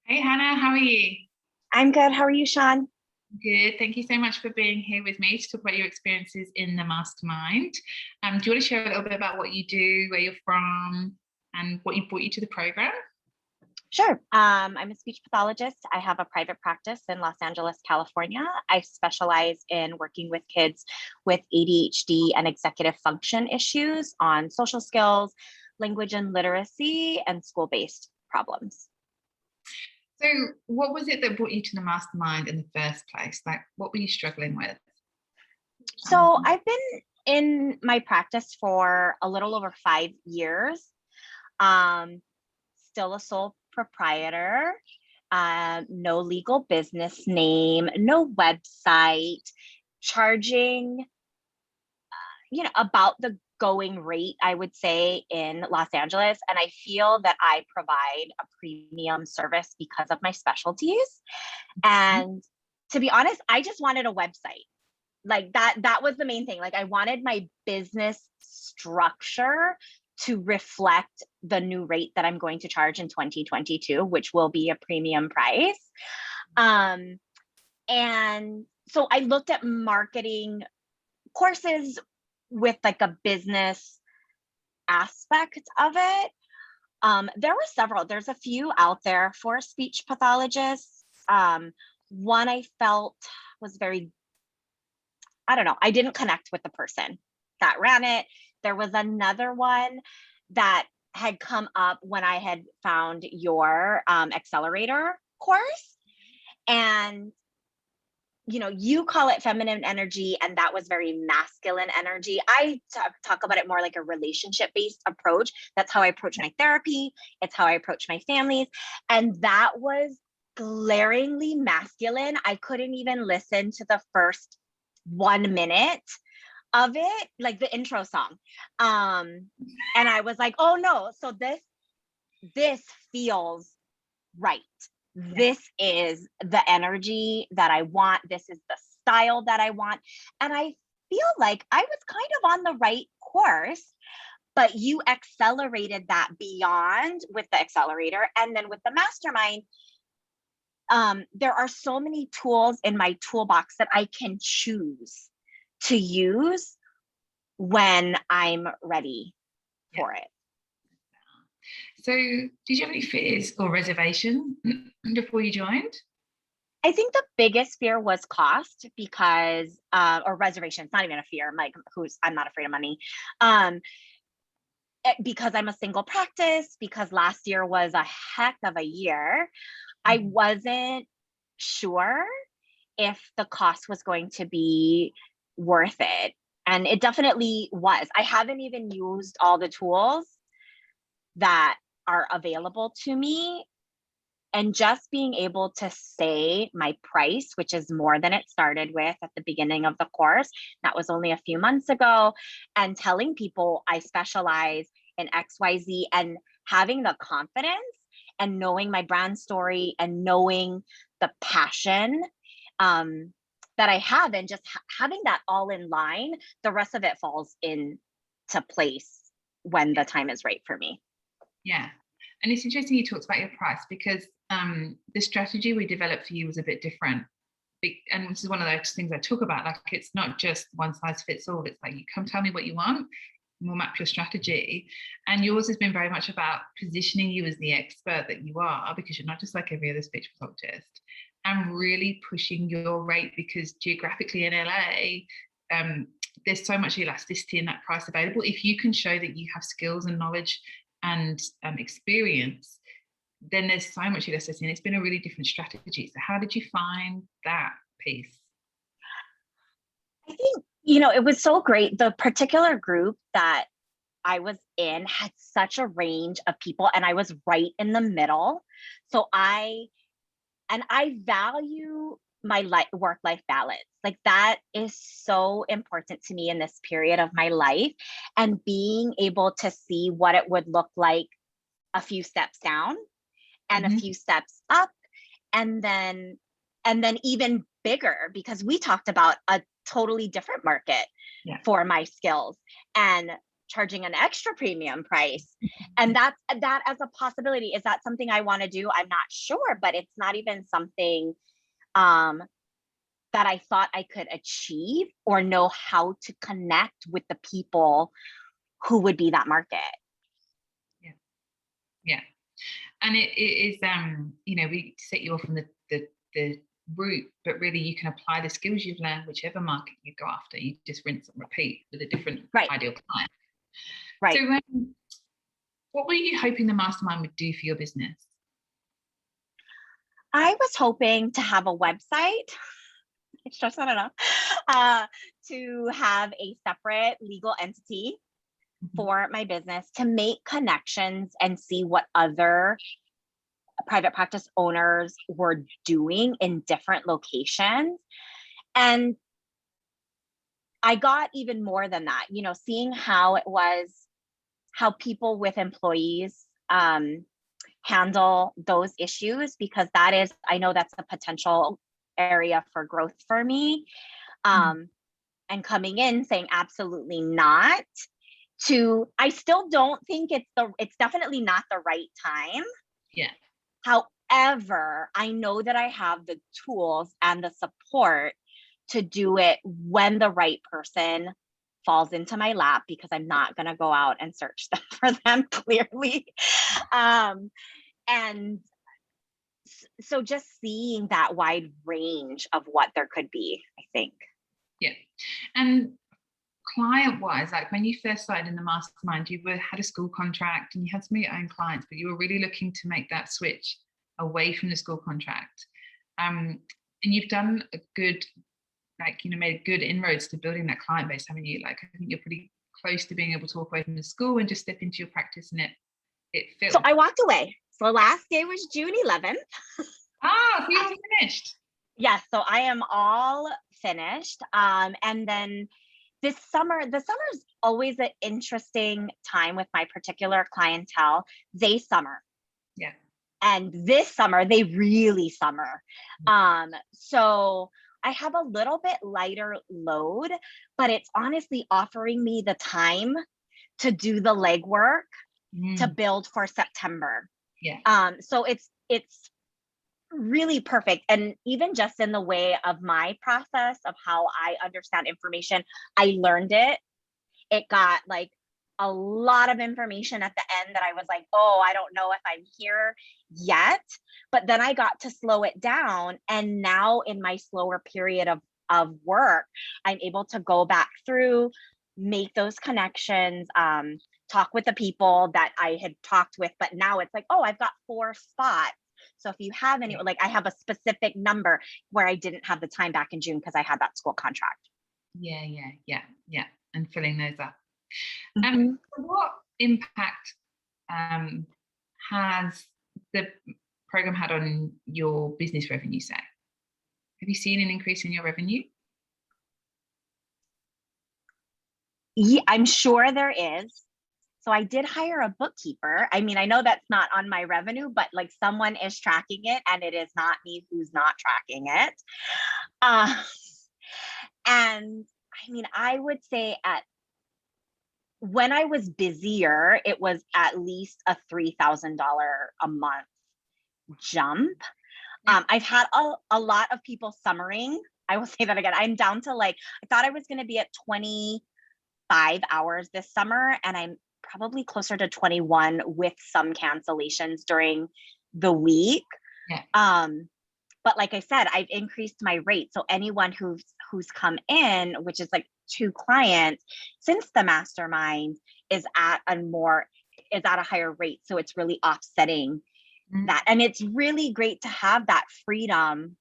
Hey Hannah, how are you? I'm good. How are you, Sean? Good. Thank you so much for being here with me to talk about your experiences in the mastermind. Do you want to share a little bit about what you do, where you're from, and what brought you to the program? Sure. I'm a speech pathologist. I have a private practice in Los Angeles, California. I specialize in working with kids with ADHD and executive function issues on social skills, language and literacy, and school-based problems. So, what was it that brought you to the mastermind in the first place? Like, what were you struggling with? So I've been in my practice for a little over 5 years. Um, Still a sole proprietor, no legal business name, no website, charging, about the going rate, I would say, in Los Angeles. And I feel that I provide a premium service because of my specialties. And to be honest, I just wanted a website. Like that was the main thing. Like I wanted my business structure to reflect the new rate that I'm going to charge in 2022, which will be a premium price. Um, and so I looked at marketing courses with like a business aspect of it. There were several, there's a few out there for speech pathologists. One I felt was very, I don't know, I didn't connect with the person that ran it. There was another one that had come up when I had found your accelerator course. And you call it feminine energy, and that was very masculine energy. I talk about it more like a relationship based approach. That's how I approach my therapy. It's how I approach my families. And that was glaringly masculine. I couldn't even listen to the first 1 minute of it, like the intro song. And I was like, oh no, so this feels right. This is the energy that I want. This is the style that I want. And I feel like I was kind of on the right course, but you accelerated that beyond with the accelerator. And then with the mastermind, there are so many tools in my toolbox that I can choose to use when I'm ready for it. So, did you have any fears or reservation before you joined? I think the biggest fear was cost because, or reservation. It's not even a fear. I'm like, I'm not afraid of money. Because I'm a single practice, because last year was a heck of a year. I wasn't sure if the cost was going to be worth it. And it definitely was. I haven't even used all the tools that are available to me. And just being able to say my price, which is more than it started with at the beginning of the course, that was only a few months ago, and telling people I specialize in XYZ and having the confidence and knowing my brand story and knowing the passion that I have, and just having that all in line, the rest of it falls into place when the time is right for me. Yeah. And it's interesting you talked about your price because the strategy we developed for you was a bit different. And this is one of those things I talk about. Like, it's not just one size fits all. It's like, you come tell me what you want, and we'll map your strategy. And yours has been very much about positioning you as the expert that you are, because you're not just like every other speech pathologist, and really pushing your rate, because geographically in LA, there's so much elasticity in that price available. If you can show that you have skills and knowledge and experience, then there's so much elasticity, and it's been a really different strategy. So how did you find that piece? I think, it was so great. The particular group that I was in had such a range of people, and I was right in the middle. So I value my work-life balance. Like, that is so important to me in this period of my life, and being able to see what it would look like a few steps down and a few steps up, and then even bigger, because we talked about a totally different market for my skills. And charging an extra premium price. And that as a possibility. Is that something I want to do? I'm not sure, but it's not even something that I thought I could achieve or know how to connect with the people who would be that market. Yeah. Yeah. And it is, we set you off on the route, but really you can apply the skills you've learned, whichever market you go after. You just rinse and repeat with a different ideal client. Right. So what were you hoping the mastermind would do for your business? I was hoping to have a website. It's just not enough. To have a separate legal entity for my business, to make connections and see what other private practice owners were doing in different locations. And I got even more than that, seeing how people with employees handle those issues, because I know that's a potential area for growth for me. And coming in saying absolutely not I still don't think it's definitely not the right time. Yeah. However, I know that I have the tools and the support to do it when the right person falls into my lap, because I'm not going to go out and search them for them, clearly. And so just seeing that wide range of what there could be, I think. Yeah. And client-wise, like when you first started in the mastermind, you had a school contract and you had some of your own clients, but you were really looking to make that switch away from the school contract. And you've done a good, made good inroads to building that client base, haven't you? Like, I think you're pretty close to being able to walk away from the school and just step into your practice, and it feels. So I walked away. So last day was June 11th. So you're finished. Yes, so I am all finished. And then the summer is always an interesting time with my particular clientele. They summer. Yeah. And this summer, they really summer. So I have a little bit lighter load, but it's honestly offering me the time to do the legwork to build for September. Yeah. So it's really perfect. And even just in the way of my process of how I understand information, I learned it. It got like a lot of information at the end that I was like, oh, I don't know if I'm here yet. But then I got to slow it down. And now in my slower period of work, I'm able to go back through, make those connections, talk with the people that I had talked with. But now it's like, oh, I've got 4 spots. So if you have any, like I have a specific number where I didn't have the time back in June because I had that school contract. Yeah. And filling those up. Mm-hmm. What impact has the program had on your business revenue, say? Have you seen an increase in your revenue? Yeah, I'm sure there is. So I did hire a bookkeeper. I mean, I know that's not on my revenue, but like someone is tracking it, and it is not me who's not tracking it. And I mean, I would say when I was busier, it was at least a $3,000 a month jump. I've had a lot of people summering. I will say that again. I'm down to I thought I was going to be at 25 hours this summer, and I'm probably closer to 21 with some cancellations during the week. Yeah. But like I said, I've increased my rate. So anyone who's come in, which is like 2 clients since the mastermind, is at a higher rate. So it's really offsetting that. And it's really great to have that freedom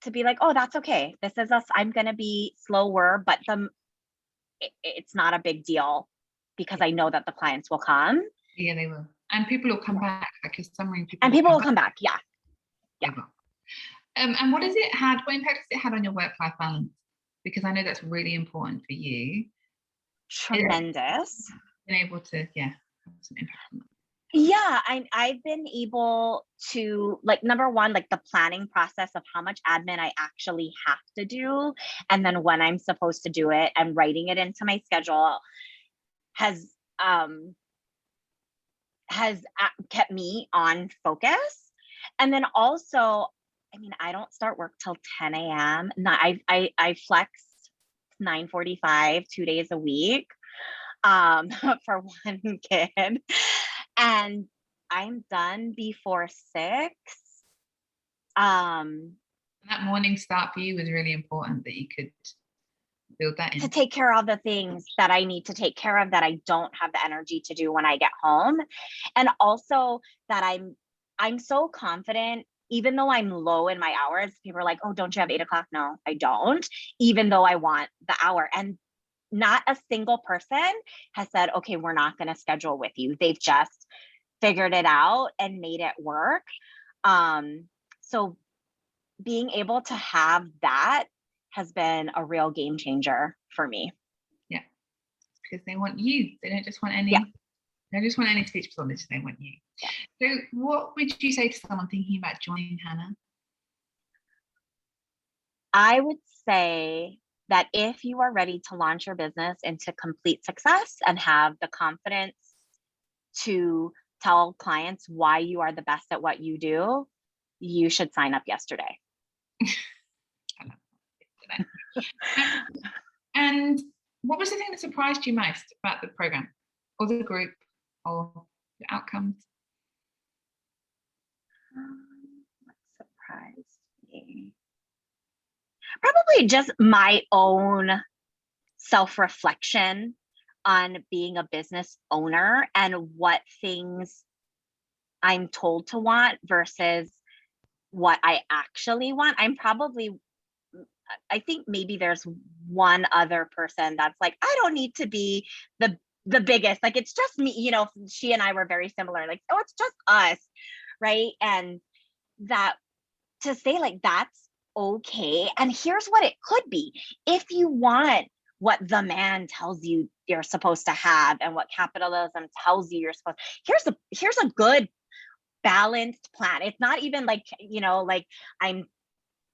to be like, oh, that's okay. This is us. I'm going to be slower, but it's not a big deal because I know that the clients will come. Yeah, they will. And people will come back, because people will come back. Yeah. And what impact has it had on your work-life balance? Because I know that's really important for you. Tremendous. Been able to, have some impact on that. Yeah, I've been able to, number one, the planning process of how much admin I actually have to do, and then when I'm supposed to do it, and writing it into my schedule. has kept me on focus. And then also, I mean, I don't start work till 10 a.m. I flex 9:45 2 days a week for one kid. And I'm done before 6. That morning start for you was really important, that you could build that to in. take care of the things that I need to take care of that I don't have the energy to do when I get home. And also that I'm so confident, even though I'm low in my hours. People are like, oh, don't you have 8 o'clock? No, I don't, even though I want the hour. And not a single person has said, okay, we're not going to schedule with you. They've just figured it out and made it work. So being able to have that has been a real game changer for me. Yeah, because they want you. They don't just want any. Yeah. They don't just want any speech pathologists. They want you. Yeah. So, what would you say to someone thinking about joining Hannah? I would say that if you are ready to launch your business into complete success and have the confidence to tell clients why you are the best at what you do, you should sign up yesterday. And what was the thing that surprised you most about the program or the group or the outcomes? What surprised me? Probably just my own self-reflection on being a business owner and what things I'm told to want versus what I actually want. I think maybe there's one other person that's like, I don't need to be the biggest. Like, it's just me, she and I were very similar. Like, oh, it's just us, right? And that, to say like that's okay. And here's what it could be. If you want what the man tells you you're supposed to have and what capitalism tells you you're supposed, here's a good balanced plan. It's not even like, like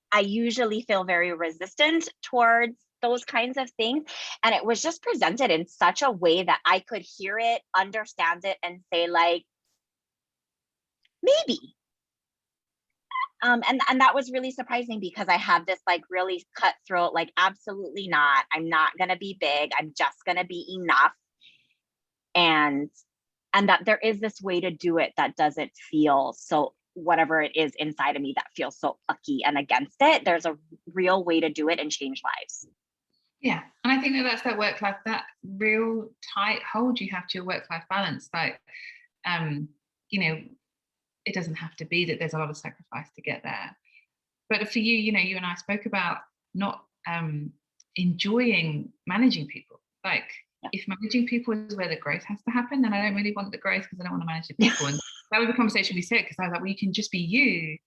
I usually feel very resistant towards those kinds of things. And it was just presented in such a way that I could hear it, understand it, and say like, maybe. And that was really surprising because I have this like really cutthroat, like, absolutely not. I'm not going to be big. I'm just going to be enough. And that there is this way to do it that doesn't feel so, whatever it is inside of me that feels so ucky and against it. There's a real way to do it and change lives. Yeah. And I think that's that work-life, that real tight hold you have to your work-life balance. Like, it doesn't have to be that there's a lot of sacrifice to get there. But for you, you and I spoke about not enjoying managing people. Like, if managing people is where the growth has to happen, then I don't really want the growth because I don't want to manage the people. And that was the conversation we said, because I was like, well, you can just be you.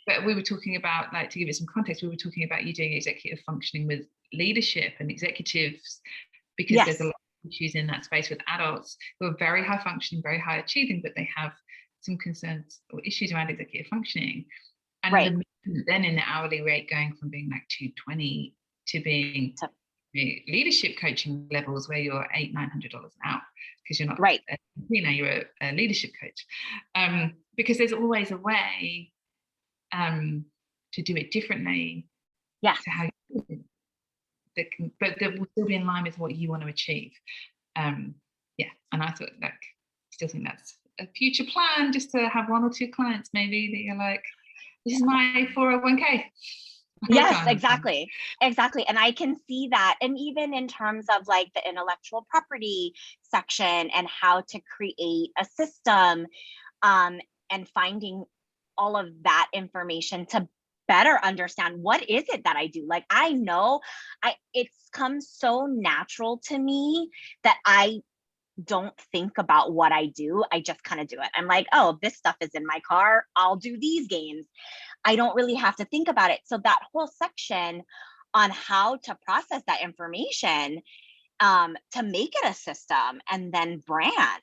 But we were talking about, like, to give it some context, we were talking about you doing executive functioning with leadership and executives, because there's a lot of issues in that space with adults who are very high functioning, very high achieving, but they have some concerns or issues around executive functioning. And then in the hourly rate going from being like $220 to being leadership coaching levels where you're $800-900 an hour, because you're not you're a leadership coach, because there's always a way to do it differently to how you do it, but that will still be in line with what you want to achieve. And I thought, like, still think that's a future plan, just to have 1 or 2 clients maybe that you're like, this is my 401k. Yes, exactly. And I can see that. And even in terms of like the intellectual property section and how to create a system, and finding all of that information to better understand what is it that I do. Like, I know it's come so natural to me that I don't think about what I do. I just kind of do it. I'm like, oh, this stuff is in my car, I'll do these games. I don't really have to think about it. So that whole section on how to process that information, to make it a system and then brand,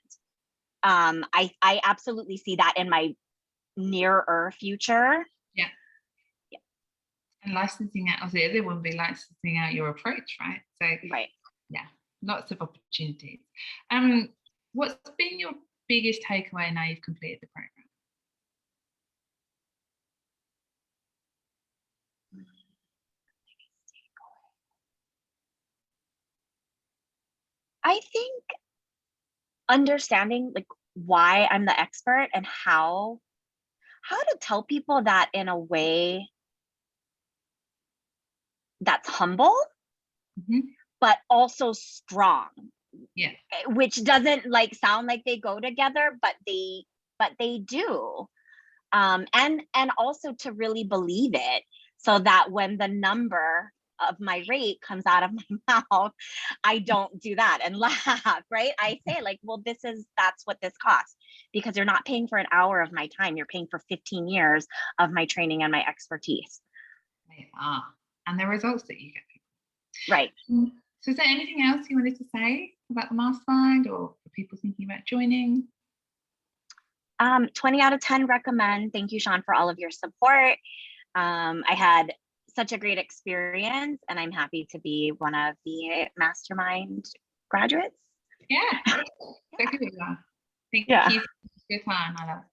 I absolutely see that in my nearer future. Yeah. And licensing out, obviously, everyone would be licensing out your approach, right? So right. Yeah. Lots of opportunities. What's been your biggest takeaway now you've completed the program? I think understanding like why I'm the expert and how to tell people that in a way that's humble, but also strong. Yeah. Which doesn't like sound like they go together, but they do. And also to really believe it, so that when the number of my rate comes out of my mouth, I don't do that and laugh, right? I say like, well, that's what this costs, because you're not paying for an hour of my time. You're paying for 15 years of my training and my expertise. They are. And the results that you get. Right. So is there anything else you wanted to say about the mastermind, or for people thinking about joining? 20 out of 10 recommend. Thank you, Sean, for all of your support. I had such a great experience, and I'm happy to be one of the mastermind graduates. Yeah, exactly what you are. Thank you for your time. I love it.